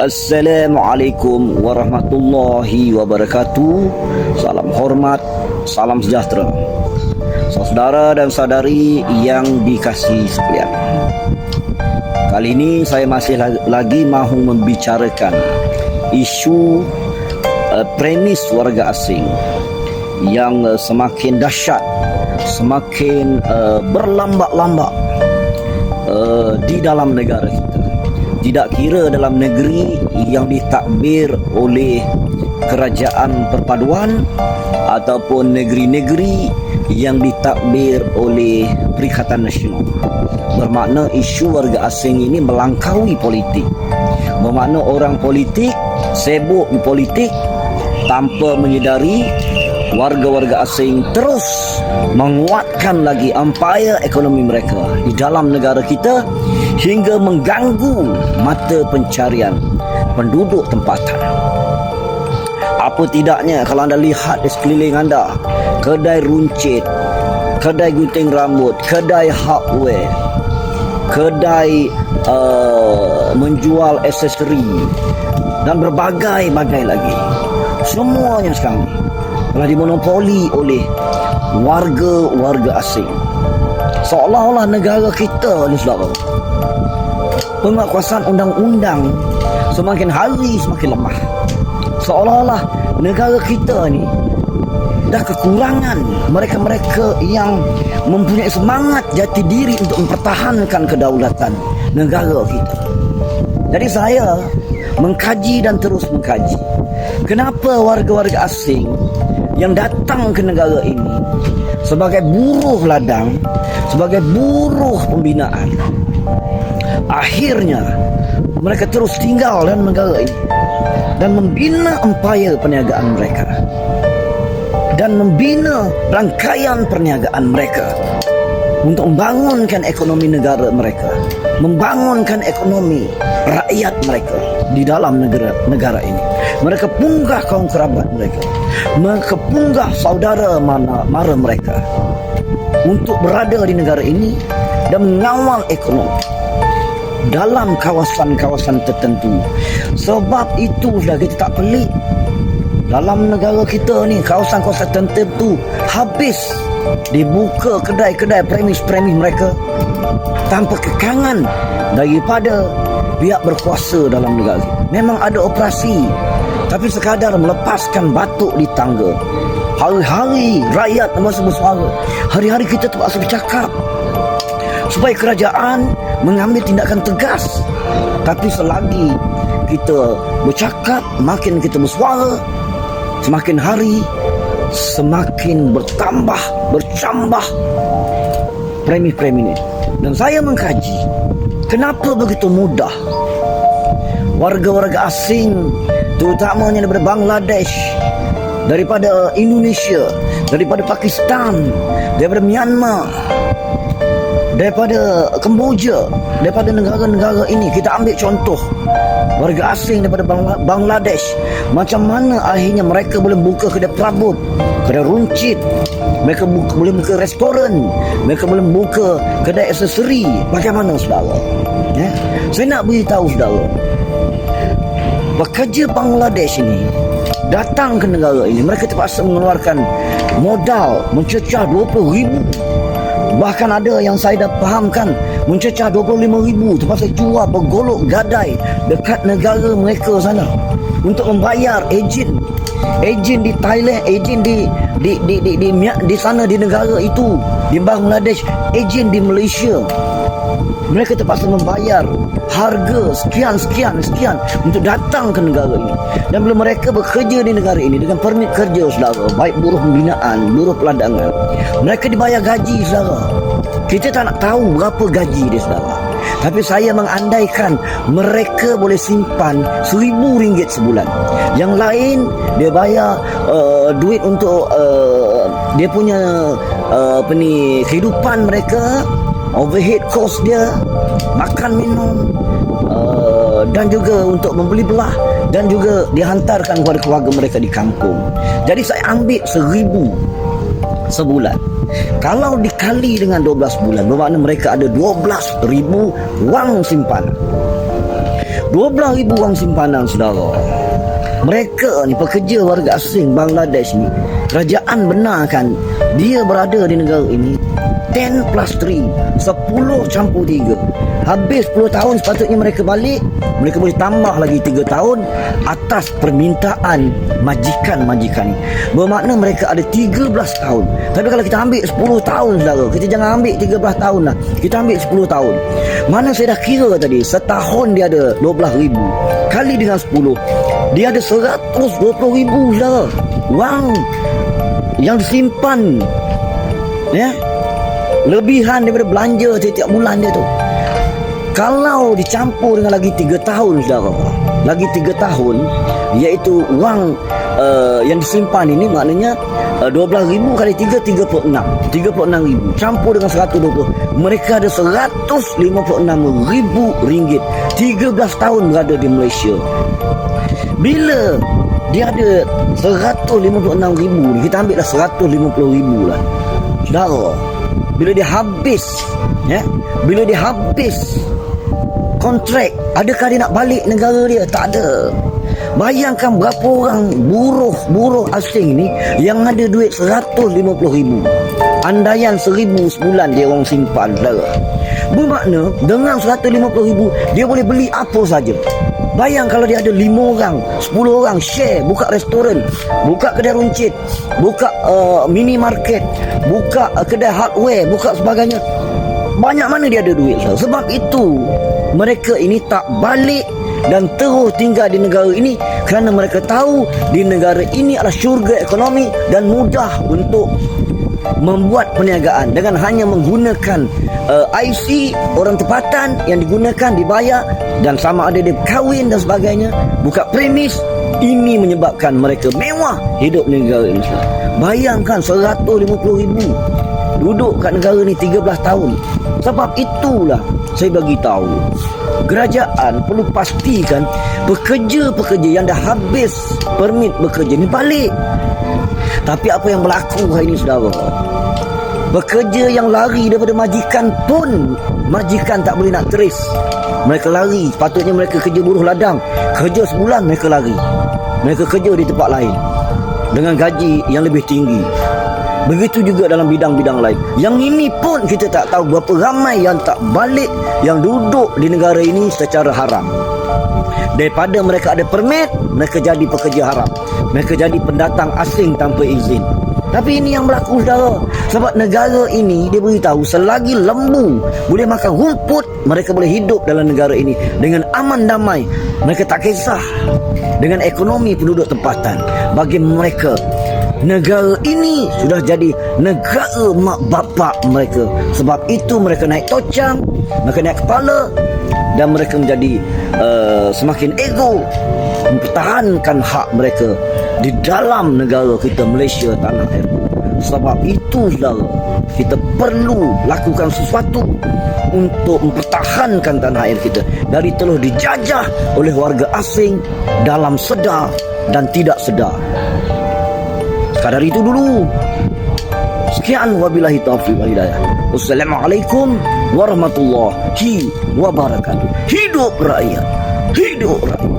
Assalamualaikum warahmatullahi wabarakatuh. Salam hormat, salam sejahtera, saudara dan saudari yang dikasihi sekalian. Kali ini saya masih lagi mahu membicarakan isu premis warga asing yang semakin dahsyat, semakin berlambak-lambak di dalam negara kita. Tidak kira dalam negeri yang ditakbir oleh kerajaan perpaduan ataupun negeri-negeri yang ditakbir oleh Perikatan Nasional. Bermakna isu warga asing ini melangkaui politik. Bermakna orang politik sibuk di politik tanpa menyedari warga-warga asing terus menguatkan lagi empayar ekonomi mereka di dalam negara kita hingga mengganggu mata pencarian penduduk tempatan. Apa tidaknya kalau anda lihat di sekeliling anda, kedai runcit, kedai gunting rambut, kedai hardware, kedai menjual aksesori dan berbagai-bagai lagi, semuanya sekarang telah dimonopoli oleh warga-warga asing. Seolah-olah negara kita ni, saudara, penguatkuasaan undang-undang semakin hari semakin lemah. Seolah-olah negara kita ni dah kekurangan mereka-mereka yang mempunyai semangat jati diri untuk mempertahankan kedaulatan negara kita. Jadi saya mengkaji dan terus mengkaji, kenapa warga-warga asing yang datang ke negara ini sebagai buruh ladang, sebagai buruh pembinaan, akhirnya mereka terus tinggal dalam negara ini dan membina empayar perniagaan mereka dan membina rangkaian perniagaan mereka untuk membangunkan ekonomi negara mereka, membangunkan ekonomi rakyat mereka di dalam negara ini. Mereka punggah kaum kerabat mereka, mereka punggah saudara mara mereka untuk berada di negara ini dan mengawal ekonomi dalam kawasan-kawasan tertentu. Sebab itu sudah kita tak pelik dalam negara kita ni, kawasan-kawasan tertentu habis dibuka kedai-kedai premis-premis mereka tanpa kekangan daripada pihak berkuasa dalam negara. Memang ada operasi, tapi sekadar melepaskan batuk di tangga. Hari-hari rakyat masih bersuara, hari-hari kita terpaksa bercakap supaya kerajaan mengambil tindakan tegas. Tapi selagi kita bercakap, makin kita bersuara, semakin hari semakin bercambah premi-premi ini. Dan saya mengkaji kenapa begitu mudah warga-warga asing, terutamanya daripada Bangladesh, daripada Indonesia, daripada Pakistan, daripada Myanmar, daripada Kemboja, daripada negara-negara ini. Kita ambil contoh warga asing daripada Bangladesh, macam mana akhirnya mereka boleh buka kedai perabot, kedai runcit, mereka boleh buka restoran, mereka boleh buka kedai aksesori. Bagaimana, saudara? Saya nak beritahu saudara, pekerja Bangladesh ini datang ke negara ini, mereka terpaksa mengeluarkan modal mencecah 20,000. Bahkan ada yang saya dah fahamkan mencecah 25,000, terpaksa jual bergolok gadai dekat negara mereka sana untuk membayar ejen di Thailand, ejen di sana di negara itu, di Bangladesh, ejen di Malaysia. Mereka terpaksa membayar harga sekian untuk datang ke negara ini. Dan bila mereka bekerja di negara ini dengan permit kerja, saudara, baik buruh pembinaan, buruh peladangan, mereka dibayar gaji, saudara. Kita tak nak tahu berapa gaji dia, saudara, tapi saya mengandaikan mereka boleh simpan RM1,000 sebulan. Yang lain dia bayar duit untuk dia punya kehidupan mereka, overhead cost dia, makan minum, dan juga untuk membeli belah, dan juga dihantarkan kepada keluarga mereka di kampung. Jadi saya ambil RM1,000 sebulan. Kalau dikali dengan 12 bulan, bermakna mereka ada 12,000 wang simpanan. 12,000 orang simpanan, saudara. Mereka ni pekerja warga asing Bangladesh ni, kerajaan benarkan dia berada di negara ini 10 plus 3, 10 campur 3. Habis 10 tahun sepatutnya mereka balik. Mereka boleh tambah lagi 3 tahun atas permintaan majikan-majikan ni. Bermakna mereka ada 13 tahun. Tapi kalau kita ambil 10 tahun, saudara, kita jangan ambil 13 tahun lah, kita ambil 10 tahun. Mana saya dah kira tadi, setahun dia ada 12,000 kali dengan 10, dia ada 120,000, saudara, wang yang disimpan, ya, lebihan daripada belanja setiap bulan dia tu. Kalau dicampur dengan lagi 3 tahun, saudara, lagi 3 tahun, iaitu wang yang disimpan ini, maknanya 12,000 kali 3, 36,000 campur dengan 120, mereka ada 156,000 ringgit. 13 tahun berada di Malaysia. Bila dia ada 156,000 ni, kita ambil dah 150,000 lah, saudara. Bila dia habis, ya, bila dia habis kontrak, adakah dia nak balik negara dia? Tak ada. Bayangkan berapa orang buruh asing ni yang ada duit 150,000. Andaian 1,000 sebulan dia orang simpan, saudara. Bermakna dengan 150,000 dia boleh beli apa saja. Bayang kalau dia ada 5 orang, 10 orang share, buka restoran, buka kedai runcit, buka minimarket, buka kedai hardware, buka sebagainya. Banyak mana dia ada duit. Sebab itu mereka ini tak balik dan terus tinggal di negara ini kerana mereka tahu di negara ini adalah syurga ekonomi dan mudah untuk membuat perniagaan dengan hanya menggunakan IC orang tempatan yang digunakan, dibayar, dan sama ada dia kahwin dan sebagainya, buka premis. Ini menyebabkan mereka mewah hidup di negara ini. Bayangkan 150,000 duduk kat negara ni 13 tahun. Sebab itulah saya bagi tahu, kerajaan perlu pastikan pekerja-pekerja yang dah habis permit bekerja ni balik. Tapi apa yang berlaku hari ini, saudara? Pekerja yang lari daripada majikan pun majikan tak boleh nak trace. Mereka lari. Sepatutnya mereka kerja buruh ladang, kerja sebulan mereka lari. Mereka kerja di tempat lain dengan gaji yang lebih tinggi. Begitu juga dalam bidang-bidang lain. Yang ini pun kita tak tahu berapa ramai yang tak balik, yang duduk di negara ini secara haram. Daripada mereka ada permit, mereka jadi pekerja haram. Mereka jadi pendatang asing tanpa izin. Tapi ini yang berlaku, saudara. Sebab negara ini dia beritahu selagi lembu boleh makan rumput, mereka boleh hidup dalam negara ini dengan aman damai. Mereka tak kisah dengan ekonomi penduduk tempatan. Bagi mereka, negara ini sudah jadi negara mak bapak mereka. Sebab itu mereka naik tocang, mereka naik kepala, dan mereka menjadi semakin ego mempertahankan hak mereka di dalam negara kita Malaysia, tanah air. Sebab itu, saudara, kita perlu lakukan sesuatu untuk mempertahankan tanah air kita dari telah dijajah oleh warga asing dalam sedar dan tidak sedar. Sekadar itu dulu. Sekian, wabillahi taufiq wal hidayah. Wassalamualaikum warahmatullahi wabarakatuh. Hidup rakyat, hidup rakyat.